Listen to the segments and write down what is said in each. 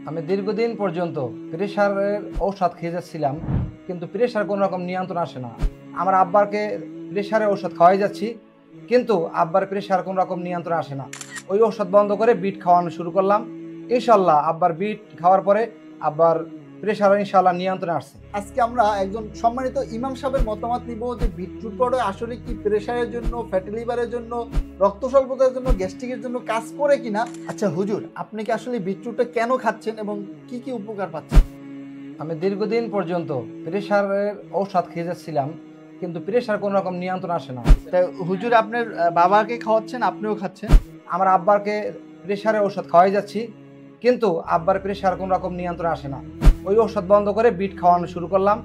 আমি দীর্ঘদিন পর্যন্ত প্রেশারের ঔষধ খেয়ে যাচ্ছিলাম, কিন্তু প্রেশার কোনো রকম নিয়ন্ত্রণ আসে না। আমার আব্বাকে প্রেশারের ঔষধ খাওয়াই যাচ্ছি, কিন্তু আব্বার প্রেশার কোনো রকম নিয়ন্ত্রণ আসে না। ওই ঔষধ বন্ধ করে বিট খাওয়ানো শুরু করলাম। ইনশাল্লাহ আব্বার বিট খাওয়ার পরে আব্বার প্রেশার ইনশাল্লাহ নিয়ন্ত্রণে আসছে। আজকে আমরা একজন সম্মানিত ইমাম সাহেবের মতামত নিব যে বিটরুট পাউডার আসলে কি প্রেশারের জন্য, ফ্যাটি লিভারের জন্য, রক্ত স্বল্পতার জন্য, গ্যাস্ট্রিকের জন্য কাজ করে কিনা। আচ্ছা হুজুর, আপনি কি আসলে বিটরুটটা কেন খাচ্ছেন এবং কি কি উপকার পাচ্ছেন? আমি দীর্ঘদিন পর্যন্ত প্রেশারের ঔষধ খেয়ে যাচ্ছিলাম, কিন্তু প্রেশার কোনো রকম নিয়ন্ত্রণ আসে না। তাই হুজুর আপনার বাবাকে খাওয়াচ্ছেন, আপনিও খাচ্ছেন। আমার আব্বাকে প্রেশারের ঔষধ খাওয়াই যাচ্ছি, কিন্তু আব্বার প্রেশার কোনো রকম নিয়ন্ত্রণ আসে না। ওই ঔষধ বন্ধ করে বিট খাওয়ানো শুরু করলাম।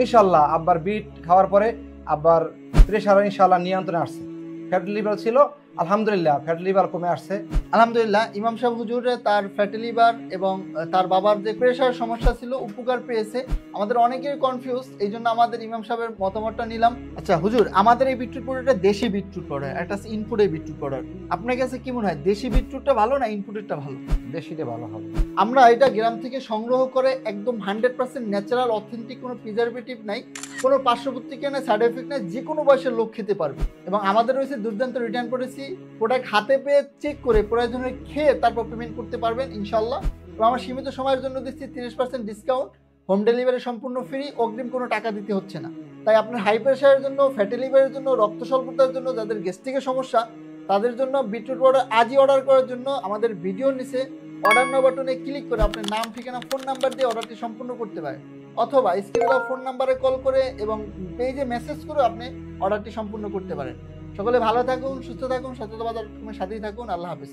ইনশাল্লাহ আব্বার বিট খাওয়ার পরে আব্বার প্রেশার ইনশাল্লাহ নিয়ন্ত্রণে আসছে। ফ্যাট লিভার ছিল, আলহামদুলিল্লাহ ফ্যাট লিভার কমে আসছে। আলহামদুলিল্লাহ, ইমাম সাহেব হুজুরে তার ফ্যাটি লিভার এবং তার বাবার যে প্রেশার সমস্যা ছিল উপকার পেয়েছে। আমাদের অনেকেই কনফিউজ, এই জন্য আমাদের ইমাম সাহেবের মতামতটা নিলাম। আচ্ছা হুজুর, আমাদের এই বিটরুট পাউডারটা দেশি বিটরুট পাউডার, একটা ইনপুটের বিটরুট পাউডার। আপনার কাছে কি মনে হয়, দেশি বিটরুটটা ভালো না ইনপুটেরটা ভালো? দেশিটা ভালো হবে। আমরা এটা গ্রাম থেকে সংগ্রহ করে একদম 100% ন্যাচারাল অথেন্টিক, কোনো প্রিজারভেটিভ নাই, কোনো পার্শ্ববর্তীকে না, সাইড এফেক্ট নাই, যে কোনো বয়সের লোক খেতে পারবে। এবং আমাদের রয়েছে দুর্দান্ত রিটার্ন পলিসি, প্রোডাক্ট হাতে পেয়ে চেক করে প্রয়োজনে খেয়ে তারপর পেমেন্ট করতে পারবেন ইনশাল্লাহ। এবং আমার সীমিত সময়ের জন্য দিচ্ছি 30% ডিসকাউন্ট, হোম ডেলিভারি সম্পূর্ণ ফ্রি, অগ্রিম কোনো টাকা দিতে হচ্ছে না। তাই আপনার হাই প্রেশারের জন্য, ফ্যাটি লিভারের জন্য, রক্ত স্বল্পতার জন্য, যাদের গ্যাস্ট্রিকের সমস্যা তাদের জন্য বিটরুট পাউডার আজই অর্ডার করার জন্য আমাদের ভিডিওর নিচে অর্ডার নাও বাটনে ক্লিক করে আপনার নাম, ঠিকানা, ফোন নাম্বার দিয়ে অর্ডারটি সম্পূর্ণ করতে পারেন, অথবা স্ক্রিনে দেওয়া ফোন নাম্বারে কল করে এবং পেজে মেসেজ করে আপনি অর্ডারটি সম্পূর্ণ করতে পারেন। সকলে ভালো থাকুন, সুস্থ থাকুন, সততা বাজার সাথেই থাকুন। আল্লাহ হাফেজ।